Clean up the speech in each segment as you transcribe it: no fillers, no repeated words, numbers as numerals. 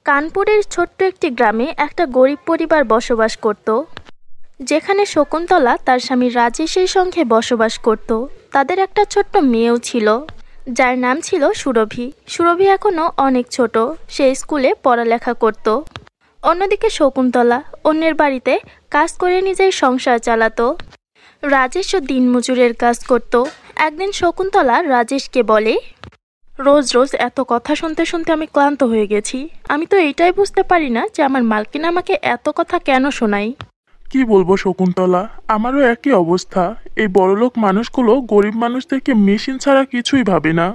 কানপুরের ছোট্ট একটি গ্রামে একটা গরিব পরিবার বসবাস করত, যেখানে শকুন্তলা তার স্বামী রাজেশের সঙ্গে বসবাস করত। তাদের একটা ছোট্ট মেয়েও ছিল, যার নাম ছিল সুরভি। সুরভি এখনও অনেক ছোট, সে স্কুলে পড়ালেখা করত। অন্যদিকে শকুন্তলা অন্যের বাড়িতে কাজ করে নিজের সংসার চালাতো। রাজেশও দিনমজুরের কাজ করত। একদিন শকুন্তলা রাজেশকে বলে, রোজ রোজ এত কথা শুনতে শুনতে আমি ক্লান্ত হয়ে গেছি। আমি তো এইটাই বুঝতে পারি না যে আমার মালকিন আমাকে এত কথা কেন শোনায়। কি বলবো শকুন্তলা, আমারও একই অবস্থা। এই বড়লোক মানুষগুলো গরিব মানুষদেরকে মেশিন ছাড়া কিছুই ভাবে না।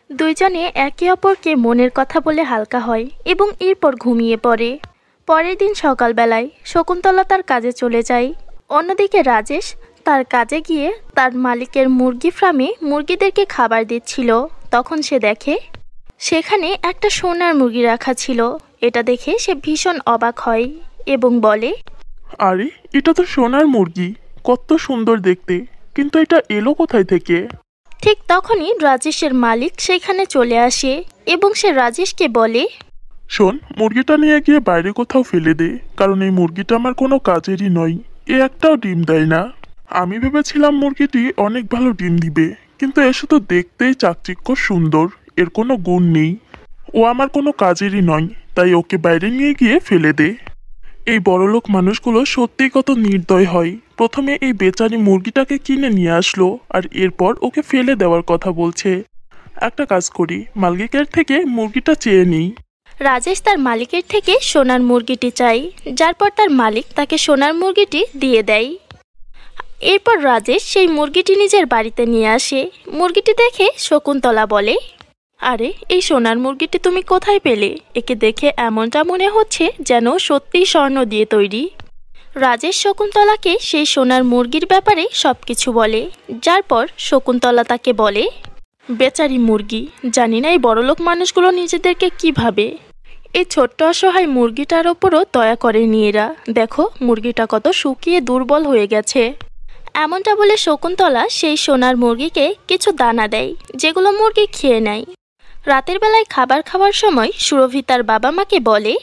দুইজনে একে অপরকে মনের কথা বলে হালকা হয় এবং এরপর ঘুমিয়ে পড়ে। পরের দিন সকালবেলায় শকুন্তলা তার কাজে চলে যায়। অন্যদিকে রাজেশ তার কাজে গিয়ে তার মালিকের মুরগি ফার্মে মুরগিদেরকে খাবার দিচ্ছিল। তখন সে দেখে সেখানে একটা সোনার মুরগি রাখা ছিল। এটা দেখে সে ভীষণ অবাক হয় এবং বলে, আরে, এটা তো সোনার মুরগি, কত সুন্দর দেখতে, কিন্তু এটা এলো কোথায় থেকে? ঠিক তখনই রাজেশের মালিক সেখানে চলে আসে এবং সে রাজেশকে বলে, শোন, মুরগিটা নিয়ে গিয়ে বাইরে কোথাও ফেলে দে, কারণ এই মুরগিটা আমার কোনো কাজেরই নয়। এ একটাও ডিম দেয় না। আমি ভেবেছিলাম মুরগিটি অনেক ভালো ডিম দিবে, কিন্তু এ শুধু দেখতেই চাকচিক্য সুন্দর, এর কোনো গুণ নেই। ও আমার কোনো কাজেরই নয়, তাই ওকে বাইরে নিয়ে গিয়ে ফেলে দে। এই বড়লোক মানুষগুলো সত্যিই কত নির্দয় হয়। প্রথমে এই বেচারি মুরগিটাকে কিনে নিয়ে আসলো, আর এরপর ওকে ফেলে দেওয়ার কথা বলছে। একটা কাজ করি, মালিকের থেকে মুরগিটা চেয়ে নিই। রাজেশ তার মালিকের থেকে সোনার মুরগিটি চায়, যার পর তার মালিক তাকে সোনার মুরগিটি দিয়ে দেয়। এরপর রাজেশ সেই মুরগিটি নিজের বাড়িতে নিয়ে আসে। মুরগিটি দেখে শকুন্তলা বলে, আরে, এই সোনার মুরগিটি তুমি কোথায় পেলে? একে দেখে এমনটা মনে হচ্ছে যেন সত্যিই স্বর্ণ দিয়ে তৈরি। রাজেশ শকুন্তলাকে সেই সোনার মুরগির ব্যাপারে সবকিছু বলে, যার পর শকুন্তলা তাকে বলে, বেচারি মুরগি, জানি না এই বড়লোক মানুষগুলো নিজেদেরকে কি ভাবে। এই ছোট্ট অসহায় মুরগিটার ওপরও দয়া করেনি এরা। দেখো, মুরগিটা কত শুকিয়ে দুর্বল হয়ে গেছে। এমনটা বলে শকুন্তলা সেই সোনার মুরগিকে কিছু দানা দেয়, যেগুলো মুরগি খেয়ে নেয়। রাতের বেলায় খাবার খাওয়ার সময় সুরভি তার বাবা মাকে বলে,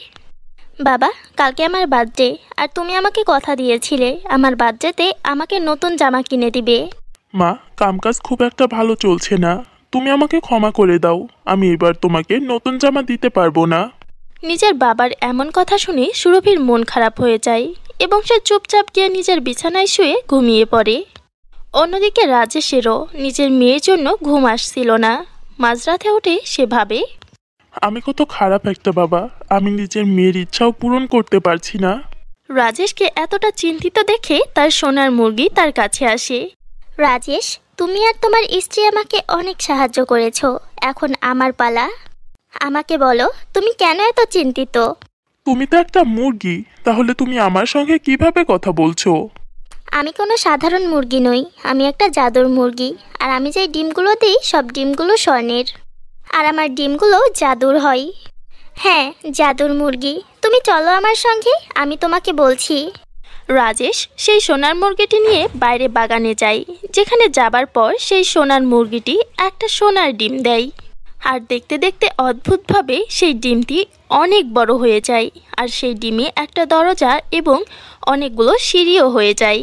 বাবা, কালকে আমার বার্থডে, আর তুমি আমাকে কথা দিয়েছিলে আমার বার্থডেতে আমাকে নতুন জামা কিনে দিবে। মা, কামকাজ খুব একটা ভালো চলছে না, তুমি আমাকে ক্ষমা করে দাও। আমি এবার তোমাকে নতুন জামা দিতে পারবো না। নিজের বাবার এমন কথা শুনে সুরভির মন খারাপ হয়ে যায় এবং সে চুপচাপ গিয়ে নিজের বিছানায় শুয়ে ঘুমিয়ে পড়ে। অন্যদিকে রাজেশেরও নিজের মেয়ের জন্য ঘুম আসছিল না। মাঝরাতে উঠে সে ভাবে, আমি কত খারাপ একটা বাবা, আমি নিজের মেয়ের ইচ্ছাও পূরণ করতে পারছি না। রাজেশকে এতটা চিন্তিত দেখে তার সোনার মুরগি তার কাছে আসে। রাজেশ, তুমি আর তোমার স্ত্রী আমাকে অনেক সাহায্য করেছো, এখন আমার পালা। আমাকে বলো, তুমি কেন এত চিন্তিত? তুমি তো একটা মুরগি, তাহলে তুমি আমার সঙ্গে কিভাবে কথা বলছো? আমি কোনো সাধারণ মুরগি নই, আমি একটা জাদুর মুরগি। আর আমি যে ডিমগুলো দিই সব ডিমগুলো স্বর্ণের, আর আমার ডিমগুলো জাদুর হয়। হ্যাঁ, জাদুর মুরগি। তুমি চলো আমার সঙ্গে, আমি তোমাকে বলছি। রাজেশ সেই সোনার মুরগিটি নিয়ে বাইরে বাগানে যায়, যেখানে যাবার পর সেই সোনার মুরগিটি একটা সোনার ডিম দেয়। আর দেখতে দেখতে অদ্ভুতভাবে সেই ডিমটি অনেক বড় হয়ে যায়, আর সেই ডিমে একটা দরজা এবং অনেকগুলো সিঁড়িও হয়ে যায়,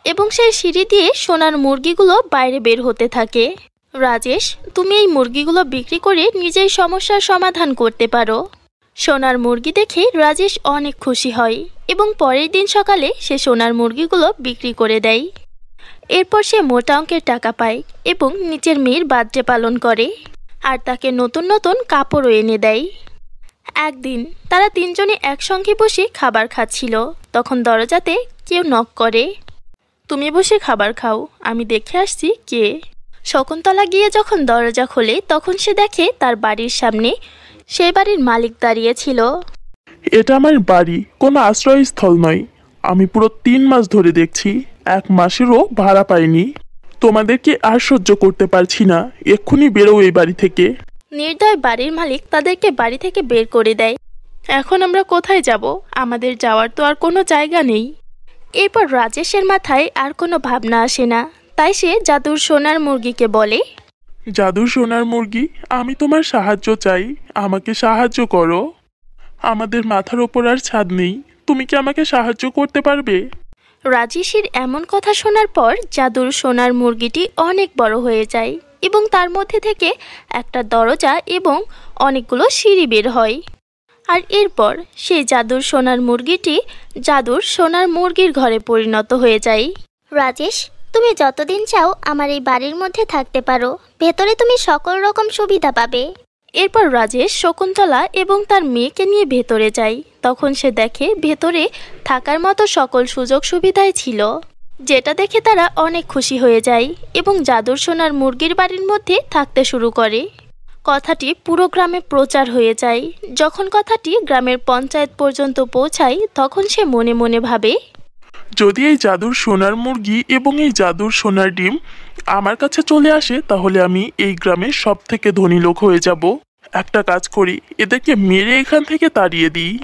এবং সেই সিঁড়ি দিয়ে সোনার মুরগিগুলো বাইরে বের হতে থাকে। রাজেশ, তুমি এই মুরগিগুলো বিক্রি করে নিজের সমস্যার সমাধান করতে পারো। সোনার মুরগি দেখে রাজেশ অনেক খুশি হয় এবং পরের দিন সকালে সে সোনার মুরগিগুলো বিক্রি করে দেয়। এরপর সে মোটা অঙ্কের টাকা পায় এবং নিজের মেয়ের বার্থডে পালন করে, আর তাকে নতুন নতুন কাপড়ও এনে দেয়। একদিন তারা তিনজনে একসঙ্গে বসে খাবার খাচ্ছিল। তখন দরজাতে কেউ নক করে। তুমি বসে খাবার খাও, আমি দেখে আসছি কে। শকুন্তলা গিয়ে যখন দরজা খোলে তখন সে দেখে তার বাড়ির সামনে সেই বাড়ির মালিক দাঁড়িয়ে ছিল। এটা আমার বাড়ি, কোনো আশ্রয়স্থল নয়। আমি পুরো 3 মাস ধরে দেখছি, 1 মাসেরও ভাড়া পাইনি। তোমাদেরকে আর সহ্য করতে পারছি না, এক্ষুনি বেরো এই বাড়ি থেকে। নির্দয় বাড়ির মালিক তাদেরকে বাড়ি থেকে বের করে দেয়। এখন আমরা কোথায় যাব? আমাদের যাওয়ার তো আর কোনো জায়গা নেই। এরপর রাজেশের মাথায় আর কোনো ভাবনা আসে না, তাই সে জাদুর সোনার মুরগিকে বলে, জাদুর সোনার মুরগি, আমি তোমার সাহায্য চাই, আমাকে সাহায্য করো। আমাদের মাথার ওপর আর ছাদ নেই, তুমি কি আমাকে সাহায্য করতে পারবে? রাজেশের এমন কথা শোনার পর জাদুর সোনার মুরগিটি অনেক বড় হয়ে যায় এবং তার মধ্যে থেকে একটা দরজা এবং অনেকগুলো সিঁড়ি বের হয়। আর এরপর সেই জাদুর সোনার মুরগিটি জাদুর সোনার মুরগির ঘরে পরিণত হয়ে যায়। রাজেশ, তুমি যতদিন চাও আমার এই বাড়ির মধ্যে থাকতে পারো। ভেতরে তুমি সকল রকম সুবিধা পাবে। এরপর রাজেশ শকুন্তলা এবং তার মেয়েকে নিয়ে ভেতরে যায়। তখন সে দেখে ভেতরে থাকার মতো সকল সুযোগ সুবিধাই ছিল, যেটা দেখে তারা অনেক খুশি হয়ে যায় এবং জাদুর সোনার মুরগির বাড়ির মধ্যে থাকতে শুরু করে। কথাটি পুরো গ্রামে প্রচার হয়ে যায়। যখন কথাটি গ্রামের পঞ্চায়েত পর্যন্ত পৌঁছায় তখন সে মনে মনে ভাবে, যদি এই জাদুর সোনার মুরগি এবং এই জাদুর সোনার ডিম আমার কাছে চলে আসে তাহলে আমি এই গ্রামের সব থেকে ধনী লোক হয়ে যাব। একটা কাজ করি, এদেরকে মেরে এখান থেকে তাড়িয়ে দিই।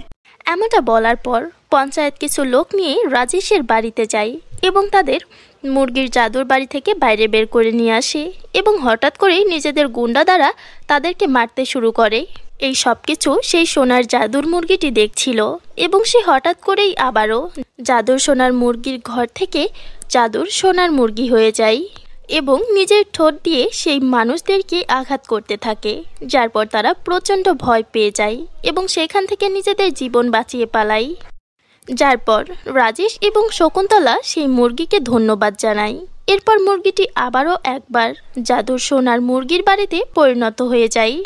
এমনটা বলার পর পঞ্চায়েত কিছু লোক নিয়ে রাজেশের বাড়িতে যায় এবং তাদের মুরগির জাদুর বাড়ি থেকে বাইরে বের করে নিয়ে আসে এবং হঠাৎ করেই নিজেদের গুন্ডা দ্বারা তাদেরকে মারতে শুরু করে। এই সব কিছু সেই সোনার জাদুর মুরগিটি দেখছিল এবং সে হঠাৎ করেই আবারও জাদুর সোনার মুরগির ঘর থেকে জাদুর সোনার মুরগি হয়ে যায় এবং নিজের ঠোঁট দিয়ে সেই মানুষদেরকে আঘাত করতে থাকে, যার পর তারা প্রচণ্ড ভয় পেয়ে যায় এবং সেখান থেকে নিজেদের জীবন বাঁচিয়ে পালায়। যার পর রাজেশ এবং শকুন্তলা সেই মুরগিকে ধন্যবাদ জানায়। এরপর মুরগিটি আবারও একবার জাদুর সোনার মুরগির বাড়িতে পরিণত হয়ে যায়,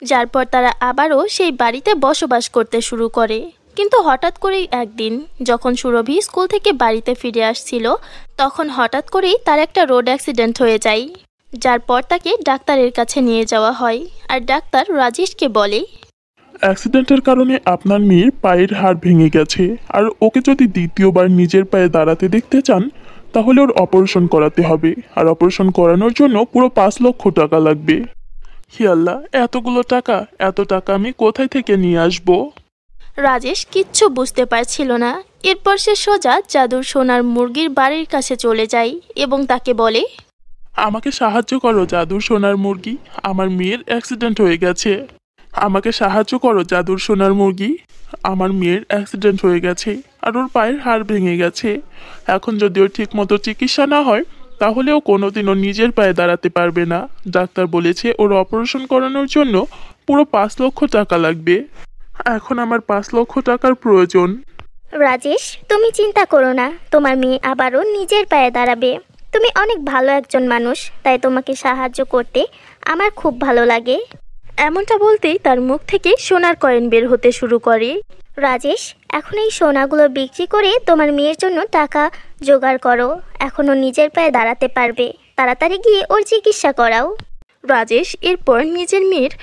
যার পর তারা আবারও সেই বাড়িতে বসবাস করতে শুরু করে। কিন্তু হঠাৎ করেই একদিন যখন সুরভি স্কুল থেকে বাড়িতে ফিরে আসছিল তখন হঠাৎ করেই তার একটা রোড অ্যাক্সিডেন্ট হয়ে যায়, যার পর তাকে ডাক্তারের কাছে নিয়ে যাওয়া হয়। আর ডাক্তার রাজেশকে বলে, অ্যাক্সিডেন্টের কারণে আপনার মেয়ের পায়ের হাড় ভেঙে গেছে, আর ওকে যদি দ্বিতীয়বার নিজের পায়ে দাঁড়াতে দেখতে চান তাহলে ওর অপারেশন করাতে হবে, আর অপারেশন করানোর জন্য পুরো 5 লক্ষ টাকা লাগবে। হি আল্লাহ, এত টাকা আমি কোথায় থেকে নিয়ে আসবো? রাজেশ কিচ্ছু বুঝতে পারছিল না। এরপর সে সোজা জাদুর সোনার মুরগির বাড়ির কাছে চলে যায় এবং তাকে বলে, আমাকে সাহায্য করো জাদুর সোনার মুরগি, আমার মেয়ের অ্যাক্সিডেন্ট হয়ে গেছে। আমাকে সাহায্য করো জাদুর সোনার মুরগি, আমার মেয়ের অ্যাক্সিডেন্ট হয়ে গেছে আর ওর পায়ের হাড় ভেঙে গেছে। এখন যদি ওর ঠিক মতো চিকিৎসা না হয় তাহলে ও কোনোদিনও নিজের পায়ে দাঁড়াতে পারবে না। ডাক্তার বলেছে ওর অপারেশন করানোর জন্য পুরো 5 লক্ষ টাকা লাগবে। এখন আমার 5 লক্ষ টাকার প্রয়োজন। রাজেশ, তুমি চিন্তা করো না, তোমার মেয়ে আবারও নিজের পায়ে দাঁড়াবে। তুমি অনেক ভালো একজন মানুষ, তাই তোমাকে সাহায্য করতে আমার খুব ভালো লাগে। এমনটা বলতেই তার মুখ থেকে সোনার কয়েন বের হতে শুরু করে। রাজেশ, এখন এই সোনাগুলো বিক্রি করে তোমার মেয়ের জন্য টাকা জোগাড় করো। এখনও নিজের পায়ে দাঁড়াতে পারবে, তাড়াতাড়ি গিয়ে ওর চিকিৎসা করাও। রাজেশ এরপর নিজের মেয়ের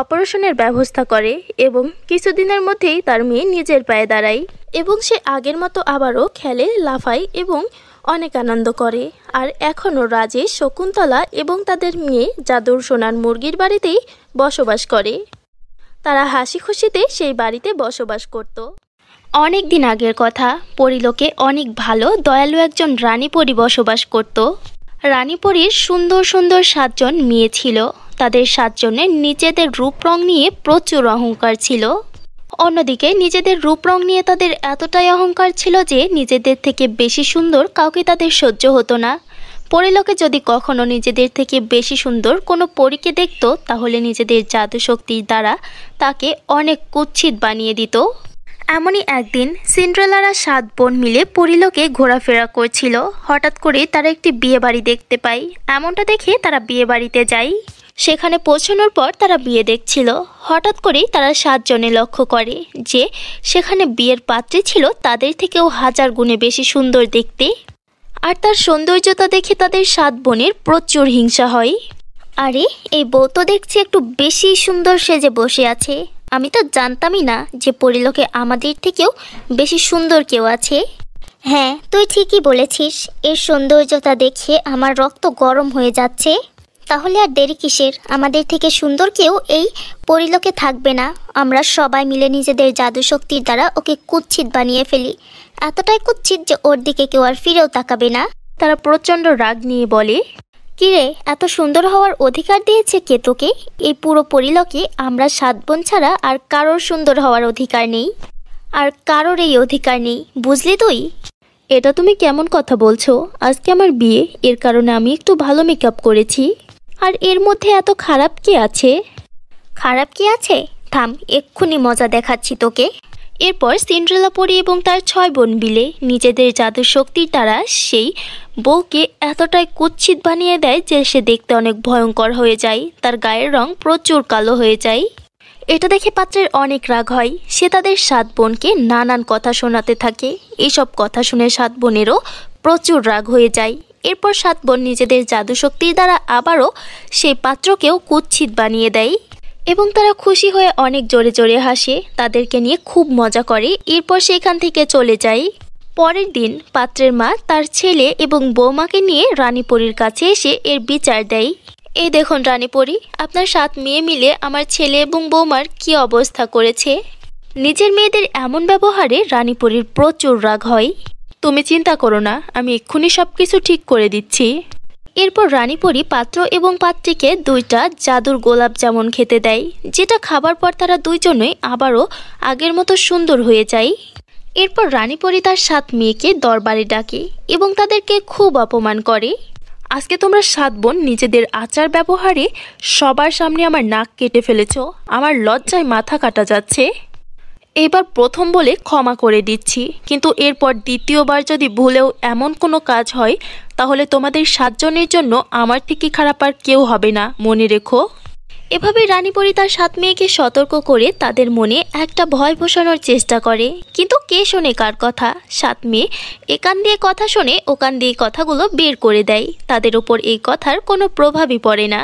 অপারেশনের ব্যবস্থা করে এবং কিছুদিনের মধ্যেই তার মেয়ে নিজের পায়ে দাঁড়ায় এবং সে আগের মতো আবারও খেলে, লাফায় এবং অনেক আনন্দ করে। আর এখনও রাজেশ, শকুন্তলা এবং তাদের মেয়ে জাদুর সোনার মুরগির বাড়িতেই বসবাস করে। তারা হাসি খুশিতে সেই বাড়িতে বসবাস করত। অনেক দিন আগের কথা, পরীলোকে অনেক ভালো দয়ালু একজন রানীপরী বসবাস করত। রানীপরীর সুন্দর সুন্দর 7 জন মেয়ে ছিল। তাদের 7 জনের নিজেদের রূপ রং নিয়ে প্রচুর অহংকার ছিল। অন্যদিকে নিজেদের রূপ রং নিয়ে তাদের এতটাই অহংকার ছিল যে নিজেদের থেকে বেশি সুন্দর কাউকে তাদের সহ্য হতো না। পরীলোকে যদি কখনো নিজেদের থেকে বেশি সুন্দর কোনো পরীকে দেখত তাহলে নিজেদের জাদু শক্তির দ্বারা তাকে অনেক কুৎসিত বানিয়ে দিত। এমনই একদিন সিন্ড্রেলারা 7 বোন মিলে পরীলোকে ঘোরাফেরা করছিল। হঠাৎ করে তারা একটি বিয়ে বাড়ি দেখতে পায়। এমনটা দেখে তারা বিয়ে বাড়িতে যায়। সেখানে পৌঁছানোর পর তারা বিয়ে দেখছিল। হঠাৎ করেই তারা 7 জনে লক্ষ্য করে যে সেখানে বিয়ের পাত্রী ছিল তাদের থেকেও 1000 গুণে বেশি সুন্দর দেখতে। আর তার সৌন্দর্যতা দেখে তাদের 7 বোনের প্রচুর হিংসা হয়। আরে, এই বউ তো দেখছি একটু বেশি সুন্দর সেজে বসে আছে। আমি তো জানতামই না যে পরীলোকে আমাদের থেকেও বেশি সুন্দর কেউ আছে। হ্যাঁ, তুই ঠিকই বলেছিস, এর সৌন্দর্যতা দেখে আমার রক্ত গরম হয়ে যাচ্ছে। তাহলে আর দেরি কিসের, আমাদের থেকে সুন্দর কেউ এই পরীলোকে থাকবে না। আমরা সবাই মিলে নিজেদের জাদু শক্তির দ্বারা ওকে কুৎসিত বানিয়ে ফেলি, এতটাই কুৎসিত যে ওর দিকে কেউ আর ফিরেও তাকাবে না। তারা প্রচণ্ড রাগ নিয়ে বলে, কিরে, এত সুন্দর হওয়ার অধিকার দিয়েছে কে তোকে? এই পুরো পরিলোকে আমরা 7 বোন ছাড়া আর কারোর সুন্দর হওয়ার অধিকার নেই, আর কারোর এই অধিকার নেই, বুঝলি তুই? এটা তুমি কেমন কথা বলছো? আজকে আমার বিয়ে, এর কারণে আমি একটু ভালো মেকআপ করেছি। আর এর মধ্যে এত খারাপ কি আছে? খারাপ কি আছে? থাম, এক্ষুনি মজা দেখাচ্ছি তোকে। এরপর সিন্ড্রেলা পরি এবং তার 6 বোন মিলে নিজেদের জাদুর শক্তির দ্বারা সেই বউকে এতটাই কুৎসিত বানিয়ে দেয় যে সে দেখতে অনেক ভয়ঙ্কর হয়ে যায়, তার গায়ের রং প্রচুর কালো হয়ে যায়। এটা দেখে পাত্রের অনেক রাগ হয়। সে তাদের 7 বোনকে নানান কথা শোনাতে থাকে। এইসব কথা শুনে 7 বোনেরও প্রচুর রাগ হয়ে যায়। এরপর 7 বোন নিজেদের জাদু শক্তির দ্বারা আবারও সেই পাত্রকেও কুৎসিত বানিয়ে দেয় এবং তারা খুশি হয়ে অনেক জোরে জোরে হাসে, তাদেরকে নিয়ে খুব মজা করে। এরপর সেখান থেকে চলে যায়। পরের দিন পাত্রের মা তার ছেলে এবং বৌমাকে নিয়ে রানীপরীর কাছে এসে এর বিচার দেয়। এই দেখুন রানীপরী, আপনার 7 মেয়ে মিলে আমার ছেলে এবং বৌমার কি অবস্থা করেছে। নিজের মেয়েদের এমন ব্যবহারে রানীপরীর প্রচুর রাগ হয়। তুমি চিন্তা করো না, আমি এক্ষুনি সব কিছু ঠিক করে দিচ্ছি। এরপর রানীপরী পাত্র এবং পাত্রীকে 2টা জাদুর গোলাপ জামুন খেতে দেয়, যেটা খাবার পর তারা দুইজনই আবারও আগের মতো সুন্দর হয়ে যায়। এরপর রানীপরী তার 7 মেয়েকে দরবারে ডাকে এবং তাদেরকে খুব অপমান করে। আজকে তোমরা 7 বোন নিজেদের আচার ব্যবহারে সবার সামনে আমার নাক কেটে ফেলেছ, আমার লজ্জায় মাথা কাটা যাচ্ছে। এবার প্রথম বলে ক্ষমা করে দিচ্ছি, কিন্তু এরপর দ্বিতীয়বার যদি ভুলেও এমন কোনো কাজ হয় তাহলে তোমাদের 7 জনের জন্য আমার থেকে খারাপ আর কেউ হবে না, মনে রেখো। এভাবে রানীপরী তার 7 মেয়েকে সতর্ক করে তাদের মনে একটা ভয় বসানোর চেষ্টা করে, কিন্তু কে শোনে কার কথা? 7 মেয়ে একান দিয়ে কথা শোনে, ওকান দিয়ে কথাগুলো বের করে দেয়। তাদের ওপর এই কথার কোনো প্রভাবই পড়ে না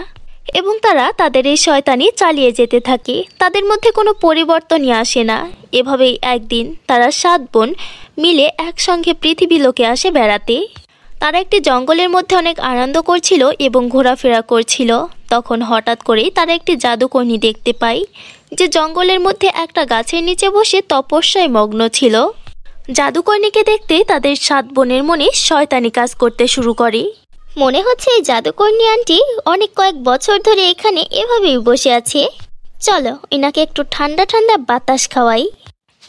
এবং তারা তাদের এই শয়তানি চালিয়ে যেতে থাকে। তাদের মধ্যে কোনো পরিবর্তনই আসে না। এভাবেই একদিন তারা 7 বোন মিলে একসঙ্গে পৃথিবী লোকে আসে বেড়াতে। তারা একটি জঙ্গলের মধ্যে অনেক আনন্দ করছিল এবং ঘোরাফেরা করছিল। তখন হঠাৎ করেই তারা একটি জাদুকর্ণী দেখতে পায়, যে জঙ্গলের মধ্যে একটা গাছের নিচে বসে তপস্যায় মগ্ন ছিল। জাদুকর্ণীকে দেখতে তাদের 7 বোনের মনে শয়তানি কাজ করতে শুরু করে। মনে হচ্ছে এই জাদুকর্ণী আন্টি অনেক কয়েক বছর ধরে এখানে এভাবেই বসে আছে। চলো এনাকে একটু ঠান্ডা ঠান্ডা বাতাস খাওয়াই।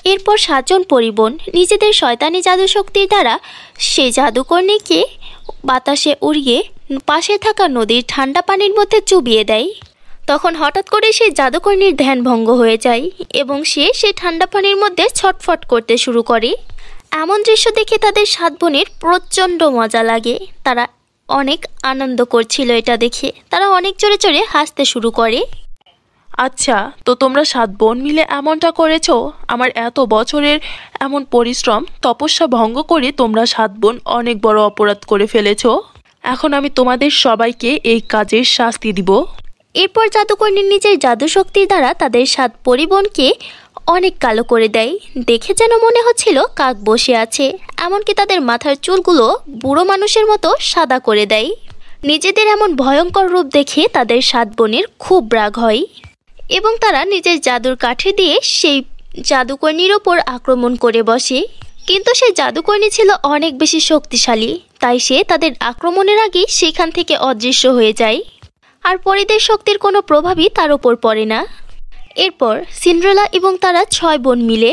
এরপর 7 জন পরিবোন নিজেদের শয়তানি জাদু শক্তির দ্বারা সেই জাদুকর্ণীকে বাতাসে উড়িয়ে পাশে থাকা নদীর ঠান্ডা পানির মধ্যে চুবিয়ে দেয়। তখন হঠাৎ করে সেই জাদুকর্ণীর ধ্যান ভঙ্গ হয়ে যায় এবং সে সেই ঠান্ডা পানির মধ্যে ছটফট করতে শুরু করে। এমন দৃশ্য দেখে তাদের 7 বোনের প্রচণ্ড মজা লাগে। তারা অনেক আনন্দ করছিল এটা দেখে, তারা অনেক জোরে জোরে হাসতে শুরু করে। আচ্ছা, তো তোমরা 7 বোন মিলে এমনটা করেছো? আমার এত বছরের এমন পরিশ্রম তপস্যা ভঙ্গ করে তোমরা 7 বোন অনেক বড় অপরাধ করে ফেলেছো। এখন আমি তোমাদের সবাইকে এই কাজের শাস্তি দিব। এরপর জাদুকর্ণী নিজের জাদু শক্তির দ্বারা তাদের 7 পরিবোনকে অনেক কালো করে দেয়। দেখে যেন মনে হচ্ছিল কাক বসে আছে। এমনকি তাদের মাথার চুলগুলো বুড়ো মানুষের মতো সাদা করে দেয়। নিজেদের এমন ভয়ঙ্কর রূপ দেখে তাদের 7 বোনের খুব রাগ হয় এবং তারা নিজের জাদুর কাঠি দিয়ে সেই জাদুকর্ণীর ওপর আক্রমণ করে বসে। কিন্তু সেই জাদুকর্ণী ছিল অনেক বেশি শক্তিশালী, তাই সে তাদের আক্রমণের আগেই সেখান থেকে অদৃশ্য হয়ে যায়, আর পরীদের শক্তির কোনো প্রভাবই তার ওপর পড়ে না। এরপর সিন্ড্রেলা এবং তারা 6 বোন মিলে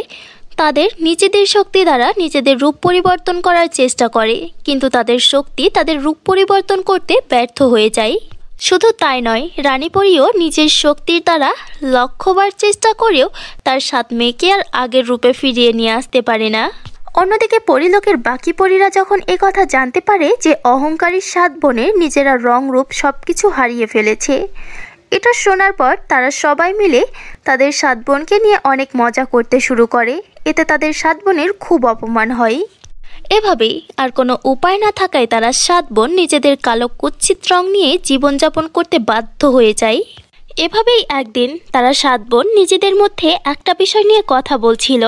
তাদের নিজেদের শক্তি দ্বারা নিজেদের রূপ পরিবর্তন করার চেষ্টা করে, কিন্তু তাদের শক্তি তাদের রূপ পরিবর্তন করতে ব্যর্থ হয়ে যায়। শুধু তাই নয়, রানীপরীও নিজের শক্তির দ্বারা লক্ষবার চেষ্টা করেও তার 7 মেয়েকে আর আগের রূপে ফিরিয়ে নিয়ে আসতে পারে না। অন্যদিকে পরিলোকের বাকি পরীরা যখন কথা জানতে পারে যে অহংকারী 7 বোনের নিজেরা রং রূপ সবকিছু হারিয়ে ফেলেছে, এটা শোনার পর তারা সবাই মিলে তাদের 7 বোনকে নিয়ে অনেক মজা করতে শুরু করে। এতে তাদের 7 বোনের খুব অপমান হয়। এভাবেই আর কোনো উপায় না থাকায় তারা 7 বোন নিজেদের কালো কুৎসিত রং নিয়ে জীবনযাপন করতে বাধ্য হয়ে যায়। এভাবেই একদিন তারা 7 বোন নিজেদের মধ্যে একটা বিষয় নিয়ে কথা বলছিল।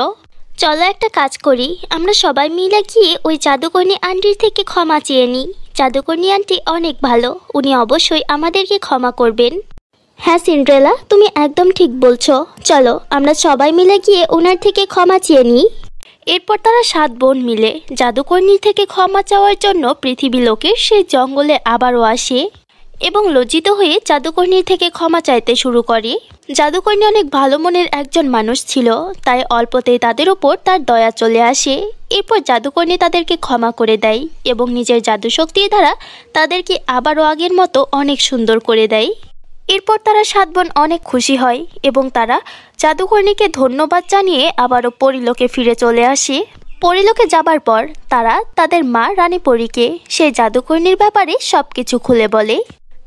চলো একটা কাজ করি, আমরা সবাই মিলে গিয়ে ওই জাদুকর্ণী আন্টির থেকে ক্ষমা চেয়ে নিই। জাদুকর্ণী আন্টি অনেক ভালো, উনি অবশ্যই আমাদেরকে ক্ষমা করবেন। হ্যাঁ সিন্ড্রেলা, তুমি একদম ঠিক বলছো। চলো আমরা সবাই মিলে গিয়ে ওনার থেকে ক্ষমা চেয়ে নিই। এরপর তারা 7 বোন মিলে জাদুকর্ণীর থেকে ক্ষমা চাওয়ার জন্য পৃথিবী লোকের সেই জঙ্গলে আবারও আসে এবং লজ্জিত হয়ে জাদুকর্ণীর থেকে ক্ষমা চাইতে শুরু করে। জাদুকর্ণী অনেক ভালো মনের একজন মানুষ ছিল, তাই অল্পতেই তাদের উপর তার দয়া চলে আসে। এরপর জাদুকর্ণী তাদেরকে ক্ষমা করে দেয় এবং নিজের জাদুশক্তির দ্বারা তাদেরকে আবারও আগের মতো অনেক সুন্দর করে দেয়। এরপর তারা 7 বোন অনেক খুশি হয় এবং তারা জাদুকর্ণীকে ধন্যবাদ জানিয়ে আবারও পরিলোকে ফিরে চলে আসে। পরিলোকে যাবার পর তারা তাদের মা রানী পরীকে সেই জাদুকর্ণীর ব্যাপারে সবকিছু খুলে বলে।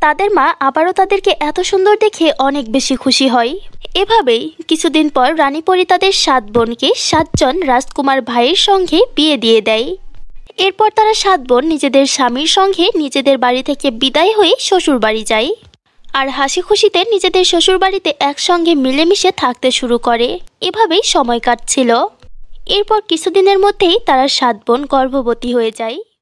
তাদের মা আবারও তাদেরকে এত সুন্দর দেখে অনেক বেশি খুশি হয়। এভাবেই কিছুদিন পর রানী পরী তাদের 7 বোনকে 7 জন রাজকুমার ভাইয়ের সঙ্গে বিয়ে দিয়ে দেয়। এরপর তারা 7 বোন নিজেদের স্বামীর সঙ্গে নিজেদের বাড়ি থেকে বিদায় হয়ে শ্বশুর বাড়ি যায় আর হাসি খুশিতে নিজেদের শ্বশুর বাড়িতে একসঙ্গে মিলেমিশে থাকতে শুরু করে। এভাবেই সময় কাটছিল। এরপর কিছুদিনের মধ্যেই তারা 7 বোন গর্ভবতী হয়ে যায়।